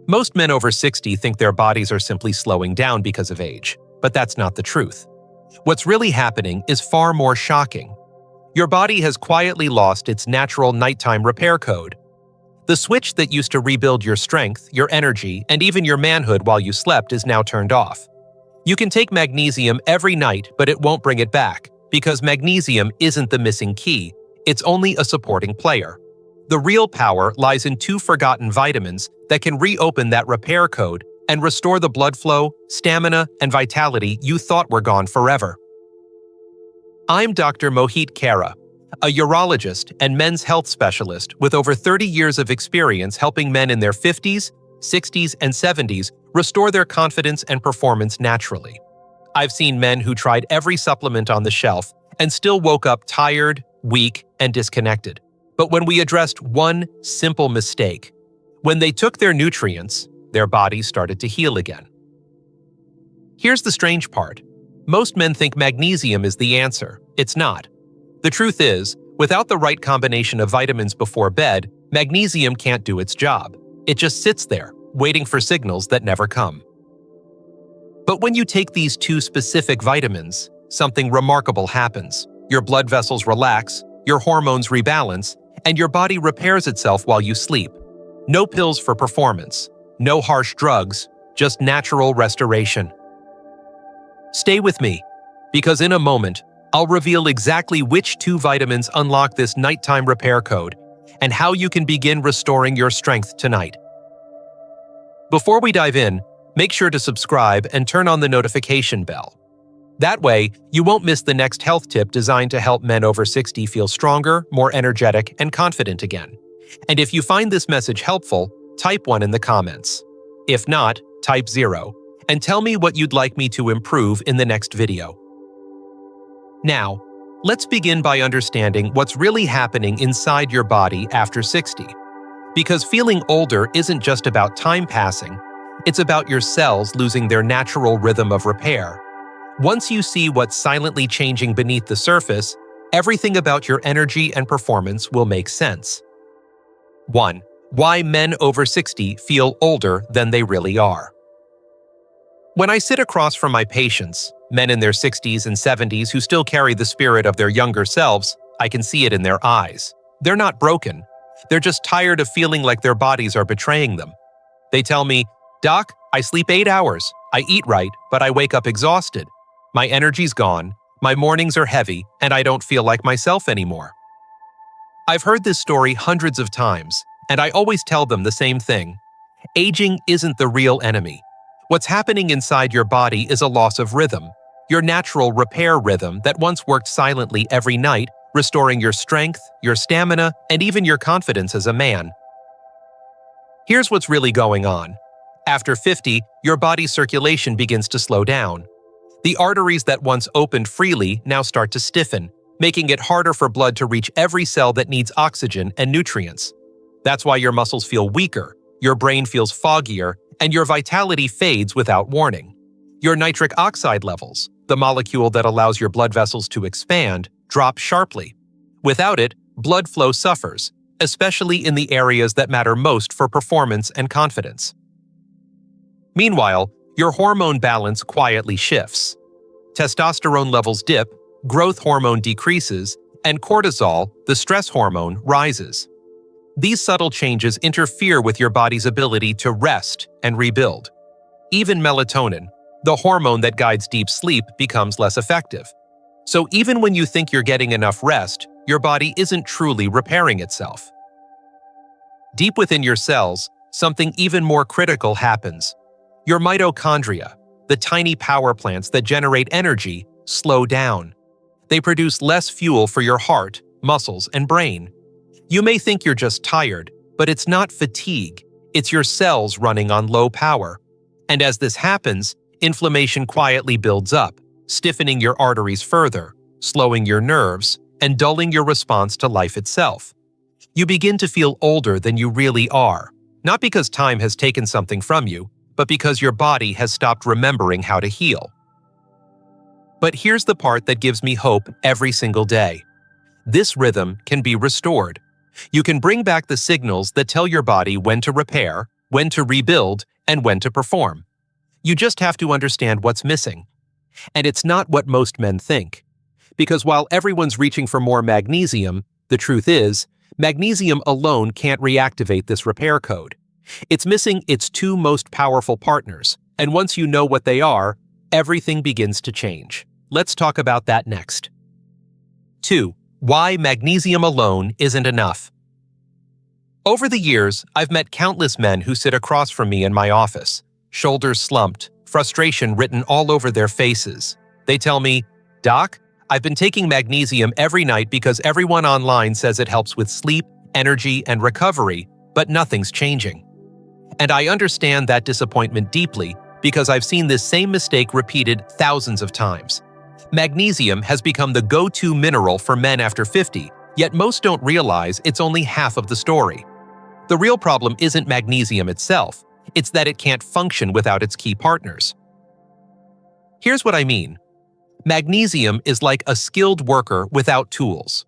Most men over 60 think their bodies are simply slowing down because of age, but that's not the truth. What's really happening is far more shocking. Your body has quietly lost its natural nighttime repair code. The switch that used to rebuild your strength, your energy, and even your manhood while you slept is now turned off. You can take magnesium every night, but it won't bring it back, because magnesium isn't the missing key, it's only a supporting player. The real power lies in two forgotten vitamins that can reopen that repair code and restore the blood flow, stamina, and vitality you thought were gone forever. I'm Dr. Mohit Khera, a urologist and men's health specialist with over 30 years of experience helping men in their 50s, 60s, and 70s restore their confidence and performance naturally. I've seen men who tried every supplement on the shelf and still woke up tired, weak, and disconnected. But when we addressed one simple mistake, when they took their nutrients, their bodies started to heal again. Here's the strange part. Most men think magnesium is the answer. It's not. The truth is, without the right combination of vitamins before bed, magnesium can't do its job. It just sits there, waiting for signals that never come. But when you take these two specific vitamins, something remarkable happens. Your blood vessels relax, your hormones rebalance, and your body repairs itself while you sleep. No pills for performance, no harsh drugs, just natural restoration. Stay with me, because in a moment, I'll reveal exactly which two vitamins unlock this nighttime repair code and how you can begin restoring your strength tonight. Before we dive in, make sure to subscribe and turn on the notification bell. That way, you won't miss the next health tip designed to help men over 60 feel stronger, more energetic, and confident again. And if you find this message helpful, type 1 in the comments. If not, type 0, and tell me what you'd like me to improve in the next video. Now, let's begin by understanding what's really happening inside your body after 60. Because feeling older isn't just about time passing, it's about your cells losing their natural rhythm of repair. Once you see what's silently changing beneath the surface, everything about your energy and performance will make sense. 1. Why men over 60 feel older than they really are. When I sit across from my patients, men in their 60s and 70s who still carry the spirit of their younger selves, I can see it in their eyes. They're not broken. They're just tired of feeling like their bodies are betraying them. They tell me, "Doc, I sleep 8 hours. I eat right, but I wake up exhausted. My energy's gone, my mornings are heavy, and I don't feel like myself anymore." I've heard this story hundreds of times, and I always tell them the same thing. Aging isn't the real enemy. What's happening inside your body is a loss of rhythm, your natural repair rhythm that once worked silently every night, restoring your strength, your stamina, and even your confidence as a man. Here's what's really going on. After 50, your body's circulation begins to slow down. The arteries that once opened freely now start to stiffen, making it harder for blood to reach every cell that needs oxygen and nutrients. That's why your muscles feel weaker, your brain feels foggier, and your vitality fades without warning. Your nitric oxide levels, the molecule that allows your blood vessels to expand, drop sharply. Without it, blood flow suffers, especially in the areas that matter most for performance and confidence. Meanwhile, your hormone balance quietly shifts. Testosterone levels dip, growth hormone decreases, and cortisol, the stress hormone, rises. These subtle changes interfere with your body's ability to rest and rebuild. Even melatonin, the hormone that guides deep sleep, becomes less effective. So even when you think you're getting enough rest, your body isn't truly repairing itself. Deep within your cells, something even more critical happens. Your mitochondria, the tiny power plants that generate energy, slow down. They produce less fuel for your heart, muscles, and brain. You may think you're just tired, but it's not fatigue. It's your cells running on low power. And as this happens, inflammation quietly builds up, stiffening your arteries further, slowing your nerves, and dulling your response to life itself. You begin to feel older than you really are, not because time has taken something from you, but because your body has stopped remembering how to heal. But here's the part that gives me hope every single day. This rhythm can be restored. You can bring back the signals that tell your body when to repair, when to rebuild, and when to perform. You just have to understand what's missing. And it's not what most men think. Because while everyone's reaching for more magnesium, the truth is, magnesium alone can't reactivate this repair code. It's missing its two most powerful partners, and once you know what they are, everything begins to change. Let's talk about that next. 2. Why magnesium alone isn't enough. Over the years, I've met countless men who sit across from me in my office, shoulders slumped, frustration written all over their faces. They tell me, "Doc, I've been taking magnesium every night because everyone online says it helps with sleep, energy, and recovery, but nothing's changing." And I understand that disappointment deeply because I've seen this same mistake repeated thousands of times. Magnesium has become the go-to mineral for men after 50, yet most don't realize it's only half of the story. The real problem isn't magnesium itself, it's that it can't function without its key partners. Here's what I mean. Magnesium is like a skilled worker without tools.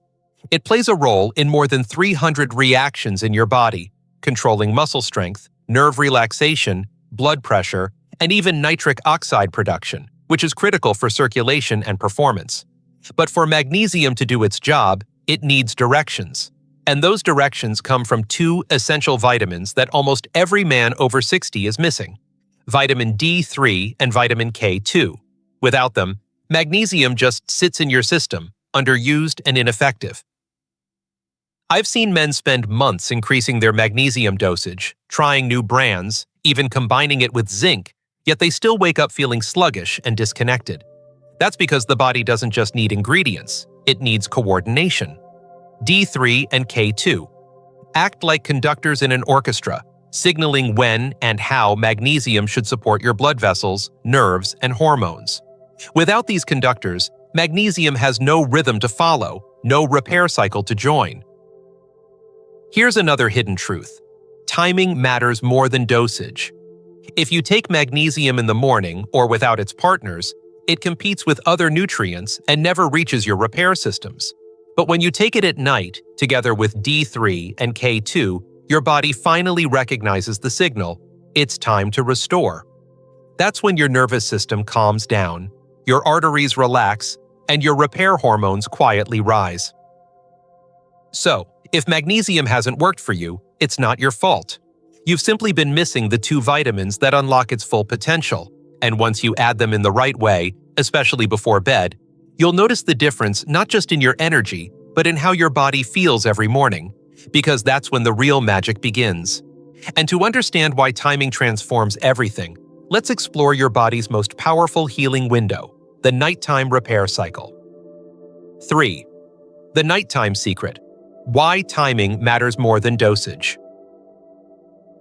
It plays a role in more than 300 reactions in your body, controlling muscle strength, nerve relaxation, blood pressure, and even nitric oxide production, which is critical for circulation and performance. But for magnesium to do its job, it needs directions. And those directions come from two essential vitamins that almost every man over 60 is missing: vitamin D3 and vitamin K2. Without them, magnesium just sits in your system, underused and ineffective. I've seen men spend months increasing their magnesium dosage, trying new brands, even combining it with zinc, yet they still wake up feeling sluggish and disconnected. That's because the body doesn't just need ingredients, it needs coordination. D3 and K2 act like conductors in an orchestra, signaling when and how magnesium should support your blood vessels, nerves, and hormones. Without these conductors, magnesium has no rhythm to follow, no repair cycle to join. Here's another hidden truth. Timing matters more than dosage. If you take magnesium in the morning or without its partners, it competes with other nutrients and never reaches your repair systems. But when you take it at night, together with D3 and K2, your body finally recognizes the signal. It's time to restore. That's when your nervous system calms down, your arteries relax, and your repair hormones quietly rise. So, if magnesium hasn't worked for you, it's not your fault. You've simply been missing the two vitamins that unlock its full potential, and once you add them in the right way, especially before bed, you'll notice the difference not just in your energy, but in how your body feels every morning, because that's when the real magic begins. And to understand why timing transforms everything, let's explore your body's most powerful healing window, the nighttime repair cycle. 3. The nighttime secret. Why timing matters more than dosage.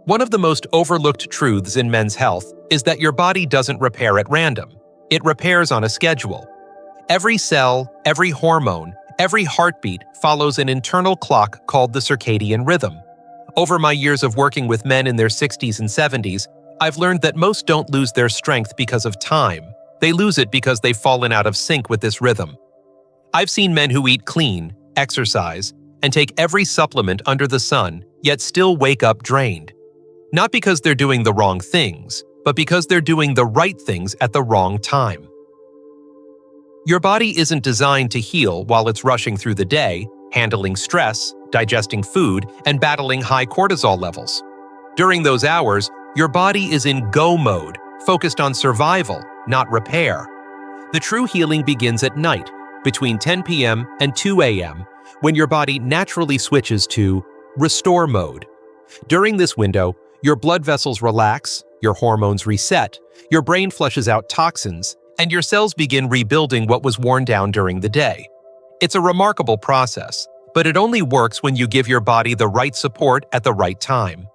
One of the most overlooked truths in men's health is that your body doesn't repair at random. It repairs on a schedule. Every cell, every hormone, every heartbeat follows an internal clock called the circadian rhythm. Over my years of working with men in their 60s and 70s, I've learned that most don't lose their strength because of time. They lose it because they've fallen out of sync with this rhythm. I've seen men who eat clean, exercise, and take every supplement under the sun, yet still wake up drained. Not because they're doing the wrong things, but because they're doing the right things at the wrong time. Your body isn't designed to heal while it's rushing through the day, handling stress, digesting food, and battling high cortisol levels. During those hours, your body is in go mode, focused on survival, not repair. The true healing begins at night, between 10 p.m. and 2 a.m., when your body naturally switches to restore mode. During this window, your blood vessels relax, your hormones reset, your brain flushes out toxins, and your cells begin rebuilding what was worn down during the day. It's a remarkable process, but it only works when you give your body the right support at the right time.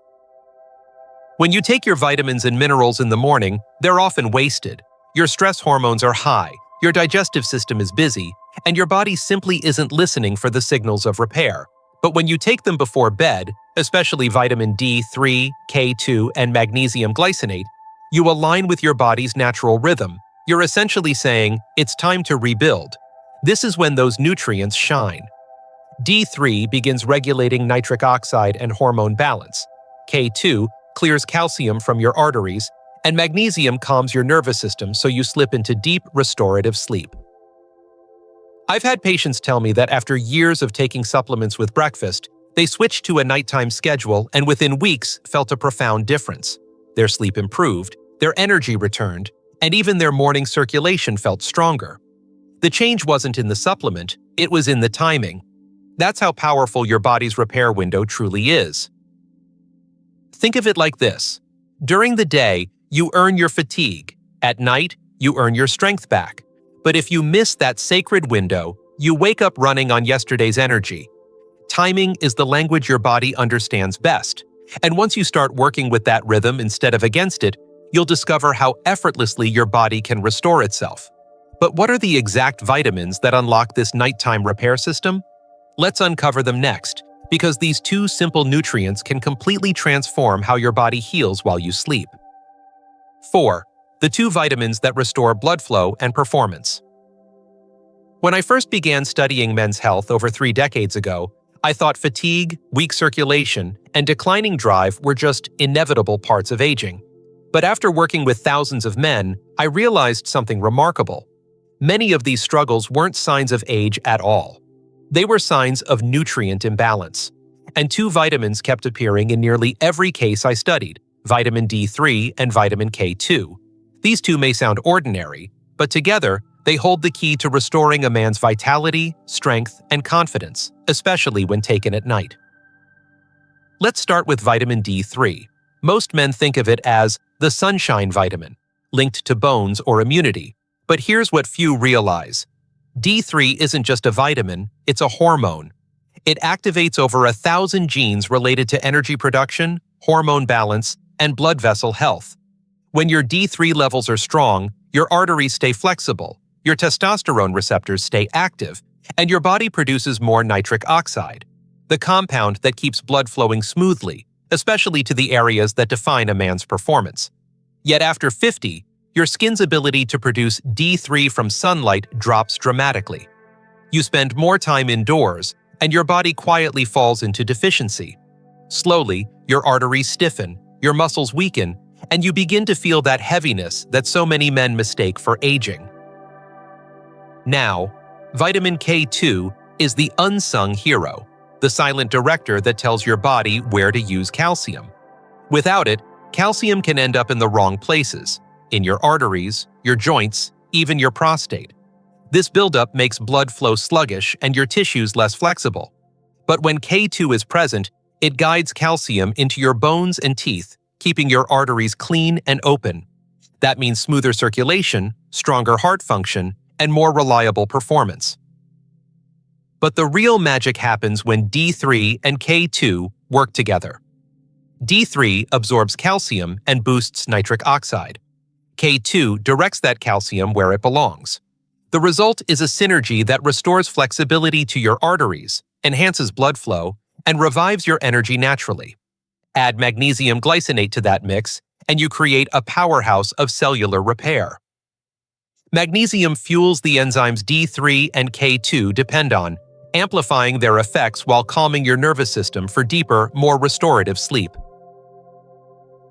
When you take your vitamins and minerals in the morning, they're often wasted. Your stress hormones are high, your digestive system is busy, and your body simply isn't listening for the signals of repair. But when you take them before bed, especially vitamin D3, K2, and magnesium glycinate, you align with your body's natural rhythm. You're essentially saying, it's time to rebuild. This is when those nutrients shine. D3 begins regulating nitric oxide and hormone balance. K2 clears calcium from your arteries, and magnesium calms your nervous system so you slip into deep, restorative sleep. I've had patients tell me that after years of taking supplements with breakfast, they switched to a nighttime schedule and within weeks felt a profound difference. Their sleep improved, their energy returned, and even their morning circulation felt stronger. The change wasn't in the supplement, it was in the timing. That's how powerful your body's repair window truly is. Think of it like this. During the day, you earn your fatigue. At night, you earn your strength back. But if you miss that sacred window, you wake up running on yesterday's energy. Timing is the language your body understands best. And once you start working with that rhythm instead of against it, you'll discover how effortlessly your body can restore itself. But what are the exact vitamins that unlock this nighttime repair system? Let's uncover them next, because these two simple nutrients can completely transform how your body heals while you sleep. 4. The two vitamins that restore blood flow and performance. When I first began studying men's health over 3 decades ago, I thought fatigue, weak circulation, and declining drive were just inevitable parts of aging. But after working with thousands of men, I realized something remarkable. Many of these struggles weren't signs of age at all. They were signs of nutrient imbalance. And 2 vitamins kept appearing in nearly every case I studied, vitamin D3 and vitamin K2. These 2 may sound ordinary, but together, they hold the key to restoring a man's vitality, strength, and confidence, especially when taken at night. Let's start with vitamin D3. Most men think of it as the sunshine vitamin, linked to bones or immunity. But here's what few realize. D3 isn't just a vitamin, it's a hormone. It activates over 1,000 genes related to energy production, hormone balance, and blood vessel health. When your D3 levels are strong, your arteries stay flexible, your testosterone receptors stay active, and your body produces more nitric oxide, the compound that keeps blood flowing smoothly, especially to the areas that define a man's performance. Yet after 50, your skin's ability to produce D3 from sunlight drops dramatically. You spend more time indoors, and your body quietly falls into deficiency. Slowly, your arteries stiffen, your muscles weaken, and you begin to feel that heaviness that so many men mistake for aging. Now, vitamin K2 is the unsung hero, the silent director that tells your body where to use calcium. Without it, calcium can end up in the wrong places, in your arteries, your joints, even your prostate. This buildup makes blood flow sluggish and your tissues less flexible. But when K2 is present, it guides calcium into your bones and teeth, keeping your arteries clean and open. That means smoother circulation, stronger heart function, and more reliable performance. But the real magic happens when D3 and K2 work together. D3 absorbs calcium and boosts nitric oxide. K2 directs that calcium where it belongs. The result is a synergy that restores flexibility to your arteries, enhances blood flow, and revives your energy naturally. Add magnesium glycinate to that mix, and you create a powerhouse of cellular repair. Magnesium fuels the enzymes D3 and K2 depend on, amplifying their effects while calming your nervous system for deeper, more restorative sleep.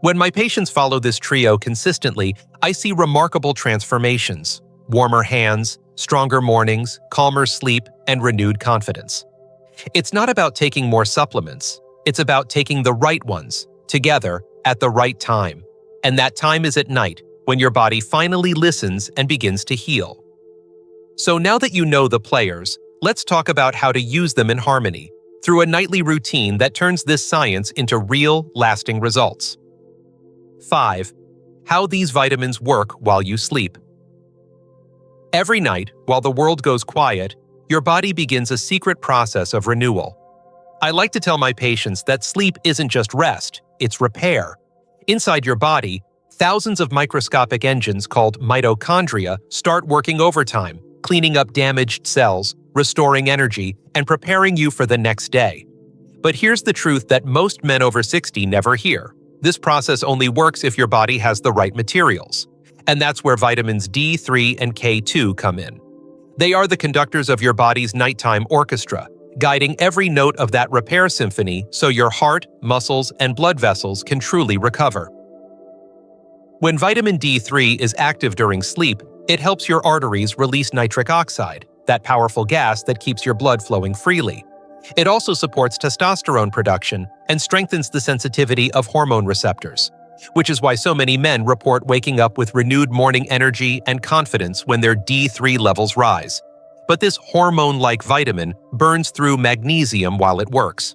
When my patients follow this trio consistently, I see remarkable transformations: warmer hands, stronger mornings, calmer sleep, and renewed confidence. It's not about taking more supplements. It's about taking the right ones, together, at the right time. And that time is at night, when your body finally listens and begins to heal. So now that you know the players, let's talk about how to use them in harmony, through a nightly routine that turns this science into real, lasting results. 5. How these vitamins work while you sleep. Every night, while the world goes quiet, your body begins a secret process of renewal. I like to tell my patients that sleep isn't just rest, it's repair. Inside your body, thousands of microscopic engines called mitochondria start working overtime, cleaning up damaged cells, restoring energy, and preparing you for the next day. But here's the truth that most men over 60 never hear. This process only works if your body has the right materials. And that's where vitamins D3 and K2 come in. They are the conductors of your body's nighttime orchestra, guiding every note of that repair symphony so your heart, muscles, and blood vessels can truly recover. When vitamin D3 is active during sleep, it helps your arteries release nitric oxide, that powerful gas that keeps your blood flowing freely. It also supports testosterone production and strengthens the sensitivity of hormone receptors, which is why so many men report waking up with renewed morning energy and confidence when their D3 levels rise. But this hormone-like vitamin burns through magnesium while it works.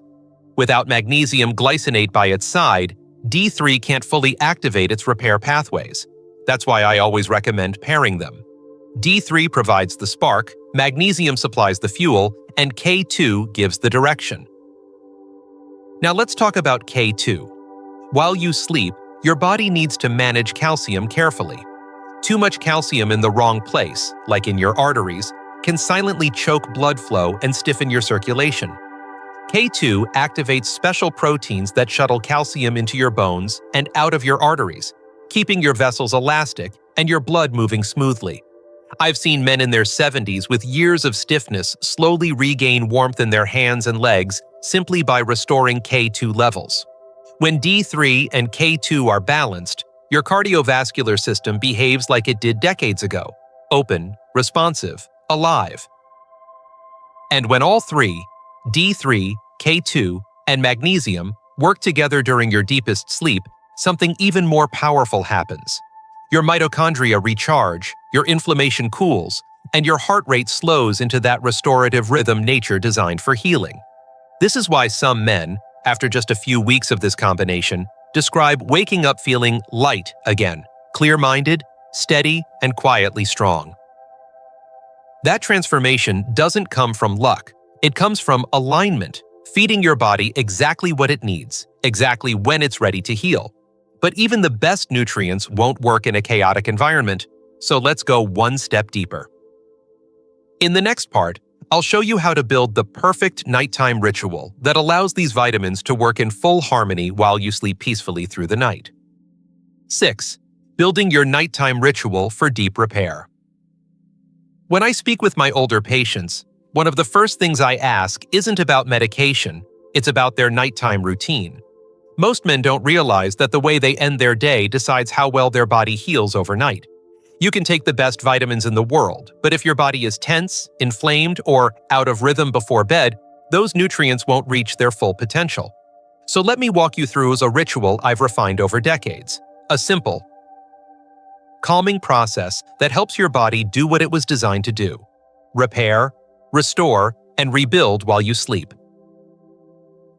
Without magnesium glycinate by its side, D3 can't fully activate its repair pathways. That's why I always recommend pairing them. D3 provides the spark, magnesium supplies the fuel, and K2 gives the direction. Now let's talk about K2. While you sleep, your body needs to manage calcium carefully. Too much calcium in the wrong place, like in your arteries, can silently choke blood flow and stiffen your circulation. K2 activates special proteins that shuttle calcium into your bones and out of your arteries, keeping your vessels elastic and your blood moving smoothly. I've seen men in their 70s with years of stiffness slowly regain warmth in their hands and legs simply by restoring K2 levels. When D3 and K2 are balanced, your cardiovascular system behaves like it did decades ago: open, responsive, alive. And when all three, D3, K2, and magnesium, work together during your deepest sleep, something even more powerful happens. Your mitochondria recharge, your inflammation cools, and your heart rate slows into that restorative rhythm nature designed for healing. This is why some men, after just a few weeks of this combination, describe waking up feeling light again, clear-minded, steady, and quietly strong. That transformation doesn't come from luck. It comes from alignment, feeding your body exactly what it needs, exactly when it's ready to heal. But even the best nutrients won't work in a chaotic environment, so let's go one step deeper. In the next part, I'll show you how to build the perfect nighttime ritual that allows these vitamins to work in full harmony while you sleep peacefully through the night. 6. Building your nighttime ritual for deep repair. When I speak with my older patients, one of the first things I ask isn't about medication, it's about their nighttime routine. Most men don't realize that the way they end their day decides how well their body heals overnight. You can take the best vitamins in the world, but if your body is tense, inflamed, or out of rhythm before bed, those nutrients won't reach their full potential. So let me walk you through a ritual I've refined over decades. A simple, calming process that helps your body do what it was designed to do: repair, restore, and rebuild while you sleep.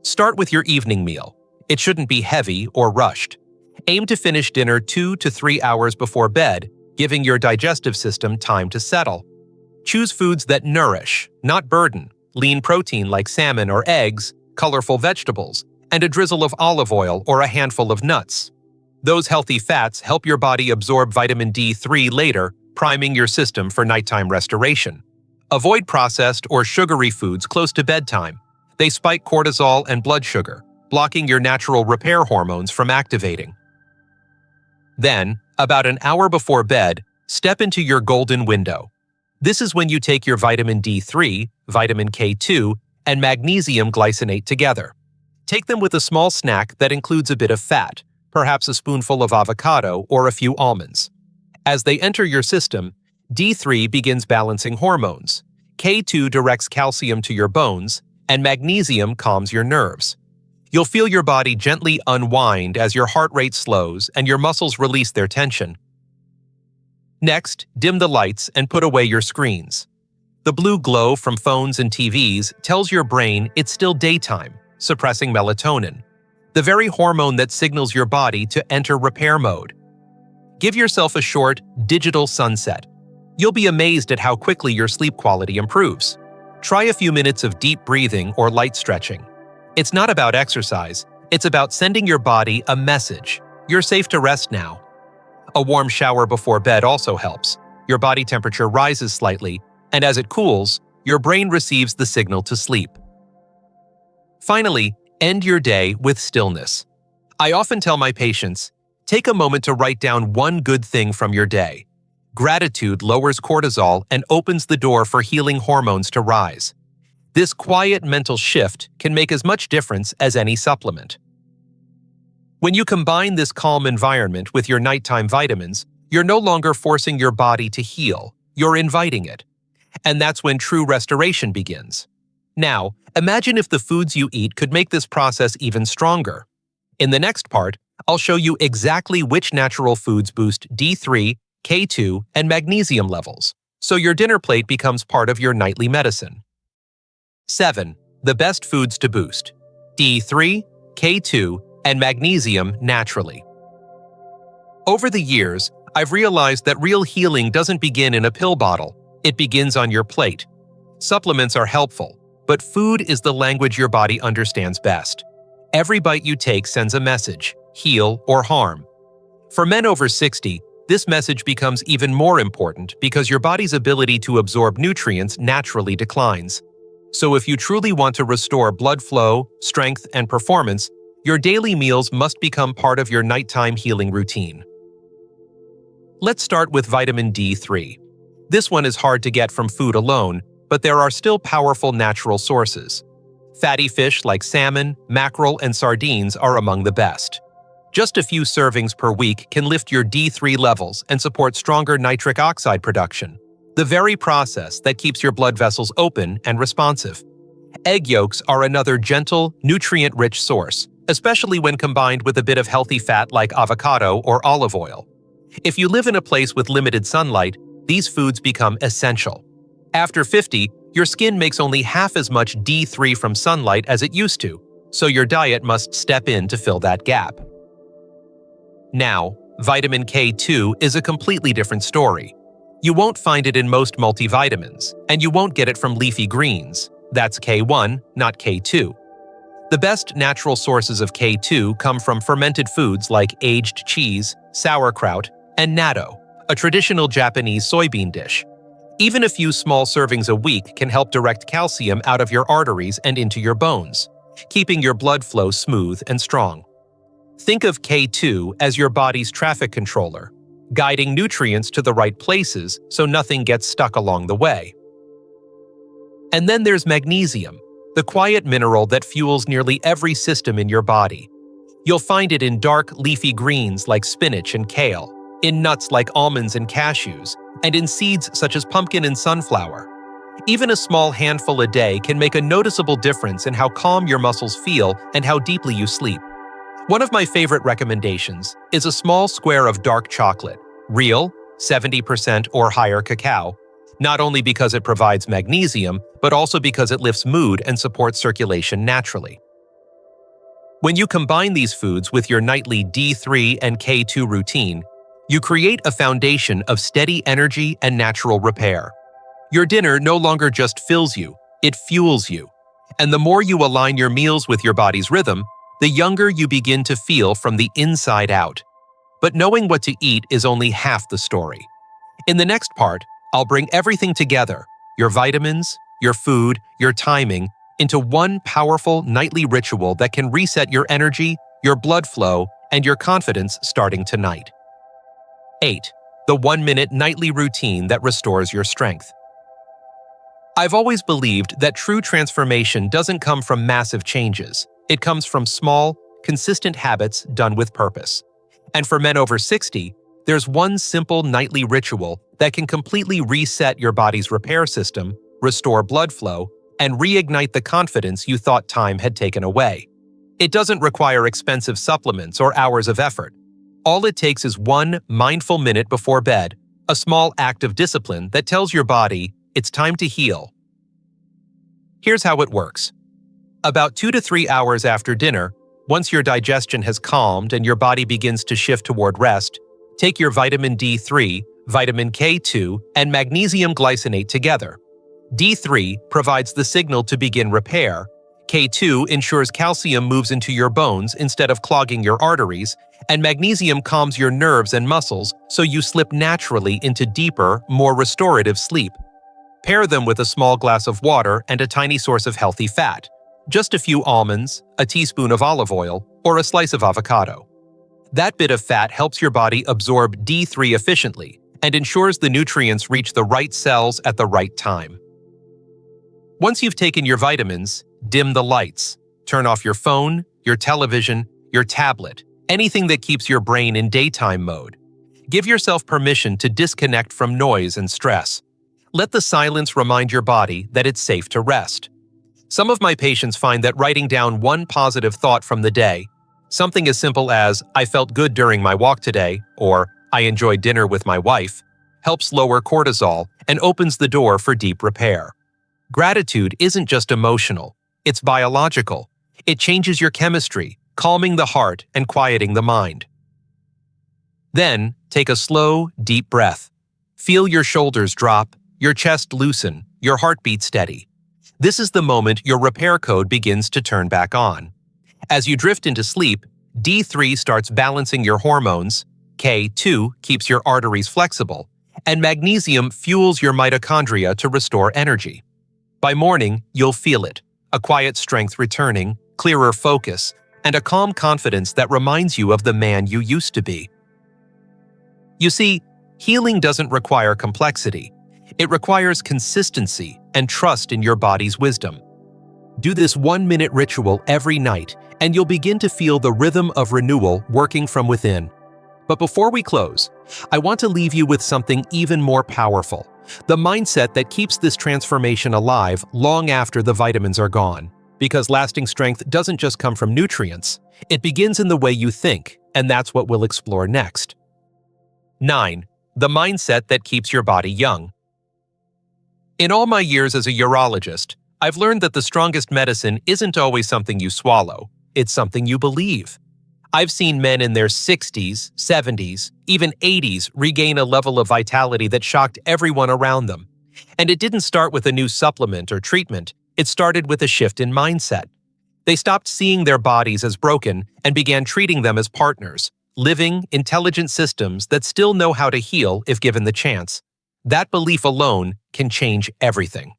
Start with your evening meal. It shouldn't be heavy or rushed. Aim to finish dinner 2 to 3 hours before bed, giving your digestive system time to settle. Choose foods that nourish, not burden: lean protein like salmon or eggs, colorful vegetables, and a drizzle of olive oil or a handful of nuts. Those healthy fats help your body absorb vitamin D3 later, priming your system for nighttime restoration. Avoid processed or sugary foods close to bedtime. They spike cortisol and blood sugar, blocking your natural repair hormones from activating. Then, about an hour before bed, step into your golden window. This is when you take your vitamin D3, vitamin K2, and magnesium glycinate together. Take them with a small snack that includes a bit of fat, perhaps a spoonful of avocado or a few almonds. As they enter your system, D3 begins balancing hormones, K2 directs calcium to your bones, and magnesium calms your nerves. You'll feel your body gently unwind as your heart rate slows and your muscles release their tension. Next, dim the lights and put away your screens. The blue glow from phones and TVs tells your brain it's still daytime, suppressing melatonin, the very hormone that signals your body to enter repair mode. Give yourself a short, digital sunset. You'll be amazed at how quickly your sleep quality improves. Try a few minutes of deep breathing or light stretching. It's not about exercise, it's about sending your body a message: you're safe to rest now. A warm shower before bed also helps. Your body temperature rises slightly, and as it cools, your brain receives the signal to sleep. Finally, end your day with stillness. I often tell my patients, take a moment to write down one good thing from your day. Gratitude lowers cortisol and opens the door for healing hormones to rise. This quiet mental shift can make as much difference as any supplement. When you combine this calm environment with your nighttime vitamins, you're no longer forcing your body to heal, you're inviting it. And that's when true restoration begins. Now, imagine if the foods you eat could make this process even stronger. In the next part, I'll show you exactly which natural foods boost D3, K2, and magnesium levels, so your dinner plate becomes part of your nightly medicine. 7. The best foods to boost D3, K2, and magnesium naturally. Over the years, I've realized that real healing doesn't begin in a pill bottle. It begins on your plate. Supplements are helpful, but food is the language your body understands best. Every bite you take sends a message, heal or harm. For men over 60, this message becomes even more important because your body's ability to absorb nutrients naturally declines. So if you truly want to restore blood flow, strength, and performance, your daily meals must become part of your nighttime healing routine. Let's start with vitamin D3. This one is hard to get from food alone, but there are still powerful natural sources. Fatty fish like salmon, mackerel, and sardines are among the best. Just a few servings per week can lift your D3 levels and support stronger nitric oxide production, the very process that keeps your blood vessels open and responsive. Egg yolks are another gentle, nutrient-rich source, especially when combined with a bit of healthy fat like avocado or olive oil. If you live in a place with limited sunlight, these foods become essential. After 50, your skin makes only half as much D3 from sunlight as it used to, so your diet must step in to fill that gap. Now, vitamin K2 is a completely different story. You won't find it in most multivitamins, and you won't get it from leafy greens. That's K1, not K2. The best natural sources of K2 come from fermented foods like aged cheese, sauerkraut, and natto, a traditional Japanese soybean dish. Even a few small servings a week can help direct calcium out of your arteries and into your bones, keeping your blood flow smooth and strong. Think of K2 as your body's traffic controller, guiding nutrients to the right places so nothing gets stuck along the way. And then there's magnesium, the quiet mineral that fuels nearly every system in your body. You'll find it in dark, leafy greens like spinach and kale, in nuts like almonds and cashews, and in seeds such as pumpkin and sunflower. Even a small handful a day can make a noticeable difference in how calm your muscles feel and how deeply you sleep. One of my favorite recommendations is a small square of dark chocolate, real, 70% or higher cacao, not only because it provides magnesium, but also because it lifts mood and supports circulation naturally. When you combine these foods with your nightly D3 and K2 routine, you create a foundation of steady energy and natural repair. Your dinner no longer just fills you, it fuels you. And the more you align your meals with your body's rhythm, the younger you begin to feel from the inside out. But knowing what to eat is only half the story. In the next part, I'll bring everything together, your vitamins, your food, your timing, into one powerful nightly ritual that can reset your energy, your blood flow, and your confidence starting tonight. 8. The 1-minute nightly routine that restores your strength. I've always believed that true transformation doesn't come from massive changes. It comes from small, consistent habits done with purpose. And for men over 60, there's one simple nightly ritual that can completely reset your body's repair system, restore blood flow, and reignite the confidence you thought time had taken away. It doesn't require expensive supplements or hours of effort. All it takes is one mindful minute before bed, a small act of discipline that tells your body it's time to heal. Here's how it works. About 2 to 3 hours after dinner, once your digestion has calmed and your body begins to shift toward rest, take your vitamin D3, vitamin K2, and magnesium glycinate together. D3 provides the signal to begin repair, K2 ensures calcium moves into your bones instead of clogging your arteries, and magnesium calms your nerves and muscles so you slip naturally into deeper, more restorative sleep. Pair them with a small glass of water and a tiny source of healthy fat, just a few almonds, a teaspoon of olive oil, or a slice of avocado. That bit of fat helps your body absorb D3 efficiently and ensures the nutrients reach the right cells at the right time. Once you've taken your vitamins, dim the lights. Turn off your phone, your television, your tablet, anything that keeps your brain in daytime mode. Give yourself permission to disconnect from noise and stress. Let the silence remind your body that it's safe to rest. Some of my patients find that writing down one positive thought from the day, something as simple as, "I felt good during my walk today," or "I enjoyed dinner with my wife," helps lower cortisol and opens the door for deep repair. Gratitude isn't just emotional, it's biological. It changes your chemistry, calming the heart and quieting the mind. Then, take a slow, deep breath. Feel your shoulders drop, your chest loosen, your heartbeat steady. This is the moment your repair code begins to turn back on. As you drift into sleep, D3 starts balancing your hormones, K2 keeps your arteries flexible, and magnesium fuels your mitochondria to restore energy. By morning, you'll feel it, a quiet strength returning, clearer focus, and a calm confidence that reminds you of the man you used to be. You see, healing doesn't require complexity. It requires consistency and trust in your body's wisdom. Do this 1-minute ritual every night, and you'll begin to feel the rhythm of renewal working from within. But before we close, I want to leave you with something even more powerful, the mindset that keeps this transformation alive long after the vitamins are gone. Because lasting strength doesn't just come from nutrients, it begins in the way you think, and that's what we'll explore next. 9. The mindset that keeps your body young. In all my years as a urologist, I've learned that the strongest medicine isn't always something you swallow, it's something you believe. I've seen men in their 60s, 70s, even 80s regain a level of vitality that shocked everyone around them. And it didn't start with a new supplement or treatment, it started with a shift in mindset. They stopped seeing their bodies as broken and began treating them as partners, living, intelligent systems that still know how to heal if given the chance. That belief alone can change everything.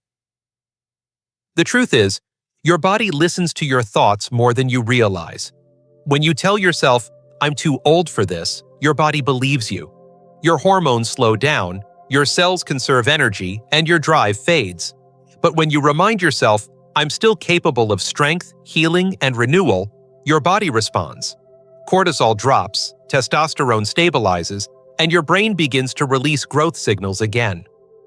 The truth is, your body listens to your thoughts more than you realize. When you tell yourself, "I'm too old for this," your body believes you. Your hormones slow down, your cells conserve energy, and your drive fades. But when you remind yourself, "I'm still capable of strength, healing, and renewal," your body responds. Cortisol drops, testosterone stabilizes, and your brain begins to release growth signals again.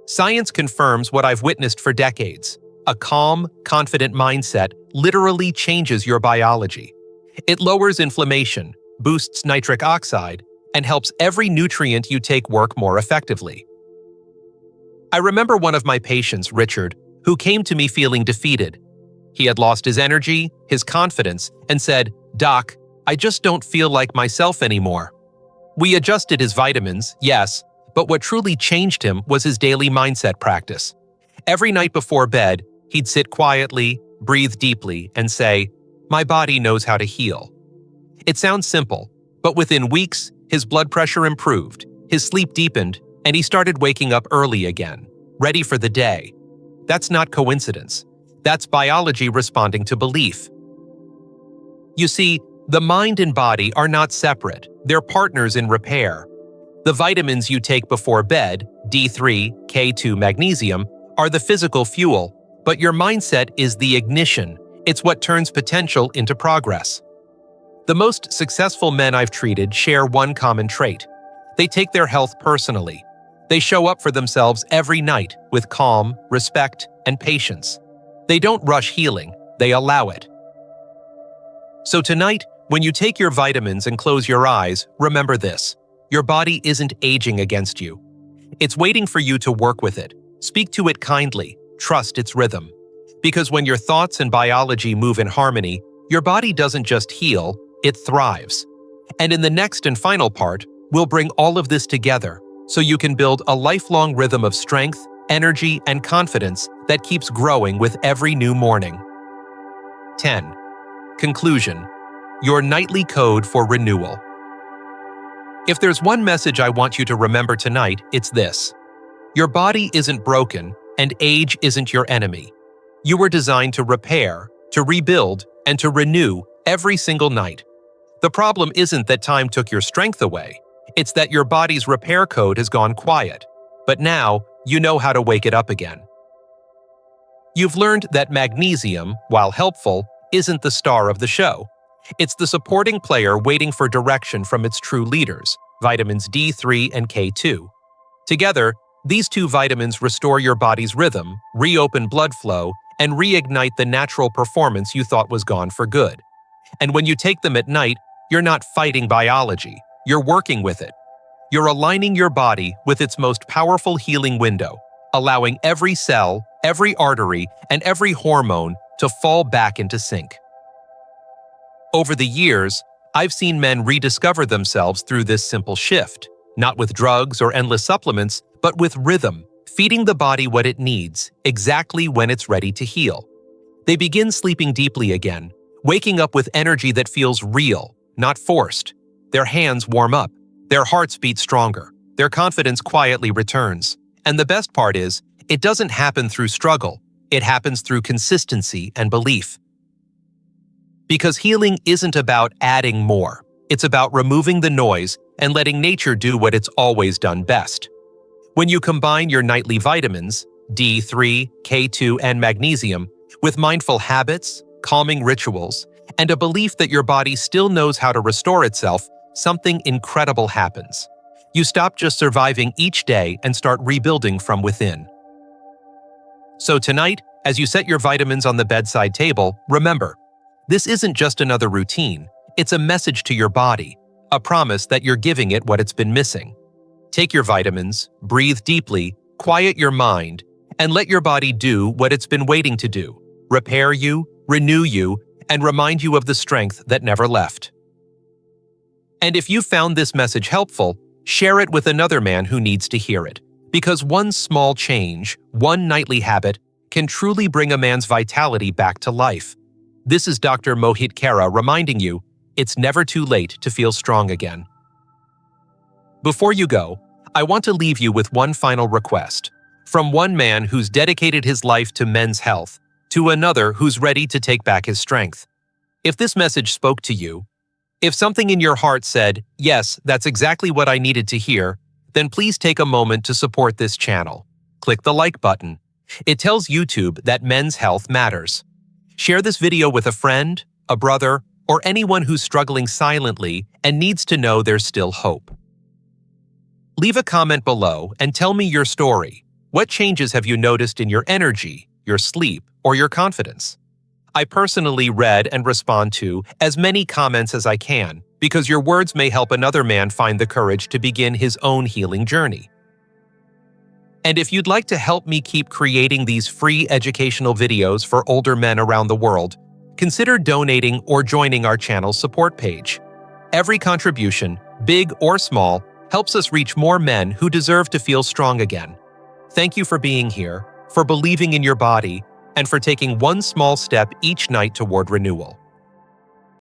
Science confirms what I've witnessed for decades. A calm, confident mindset literally changes your biology. It lowers inflammation, boosts nitric oxide, and helps every nutrient you take work more effectively. I remember one of my patients, Richard, who came to me feeling defeated. He had lost his energy, his confidence, and said, "Doc, I just don't feel like myself anymore." We adjusted his vitamins, yes, but what truly changed him was his daily mindset practice. Every night before bed, he'd sit quietly, breathe deeply, and say, "My body knows how to heal." It sounds simple, but within weeks, his blood pressure improved, his sleep deepened, and he started waking up early again, ready for the day. That's not coincidence. That's biology responding to belief. You see, the mind and body are not separate, they're partners in repair. The vitamins you take before bed, D3, K2, magnesium, are the physical fuel, but your mindset is the ignition. It's what turns potential into progress. The most successful men I've treated share one common trait. They take their health personally. They show up for themselves every night with calm, respect, and patience. They don't rush healing, they allow it. So tonight, when you take your vitamins and close your eyes, remember this. Your body isn't aging against you. It's waiting for you to work with it. Speak to it kindly. Trust its rhythm. Because when your thoughts and biology move in harmony, your body doesn't just heal, it thrives. And in the next and final part, we'll bring all of this together so you can build a lifelong rhythm of strength, energy, and confidence that keeps growing with every new morning. 10. Conclusion. Your nightly code for renewal. If there's one message I want you to remember tonight, it's this. Your body isn't broken, and age isn't your enemy. You were designed to repair, to rebuild, and to renew every single night. The problem isn't that time took your strength away. It's that your body's repair code has gone quiet. But now, you know how to wake it up again. You've learned that magnesium, while helpful, isn't the star of the show. It's the supporting player waiting for direction from its true leaders, vitamins D3 and K2. Together, these two vitamins restore your body's rhythm, reopen blood flow, and reignite the natural performance you thought was gone for good. And when you take them at night, you're not fighting biology, you're working with it. You're aligning your body with its most powerful healing window, allowing every cell, every artery, and every hormone to fall back into sync. Over the years, I've seen men rediscover themselves through this simple shift, not with drugs or endless supplements, but with rhythm, feeding the body what it needs, exactly when it's ready to heal. They begin sleeping deeply again, waking up with energy that feels real, not forced. Their hands warm up, their hearts beat stronger, their confidence quietly returns. And the best part is, it doesn't happen through struggle, it happens through consistency and belief. Because healing isn't about adding more, it's about removing the noise and letting nature do what it's always done best. When you combine your nightly vitamins, D3, K2, and magnesium, with mindful habits, calming rituals, and a belief that your body still knows how to restore itself, something incredible happens. You stop just surviving each day and start rebuilding from within. So tonight, as you set your vitamins on the bedside table, remember, this isn't just another routine, it's a message to your body, a promise that you're giving it what it's been missing. Take your vitamins, breathe deeply, quiet your mind, and let your body do what it's been waiting to do: repair you, renew you, and remind you of the strength that never left. And if you found this message helpful, share it with another man who needs to hear it, because one small change, one nightly habit, can truly bring a man's vitality back to life. This is Dr. Mohit Khera reminding you, it's never too late to feel strong again. Before you go, I want to leave you with one final request. From one man who's dedicated his life to men's health, to another who's ready to take back his strength. If this message spoke to you, if something in your heart said, yes, that's exactly what I needed to hear, then please take a moment to support this channel. Click the like button. It tells YouTube that men's health matters. Share this video with a friend, a brother, or anyone who's struggling silently and needs to know there's still hope. Leave a comment below and tell me your story. What changes have you noticed in your energy, your sleep, or your confidence? I personally read and respond to as many comments as I can because your words may help another man find the courage to begin his own healing journey. And if you'd like to help me keep creating these free educational videos for older men around the world, consider donating or joining our channel's support page. Every contribution, big or small, helps us reach more men who deserve to feel strong again. Thank you for being here, for believing in your body, and for taking one small step each night toward renewal.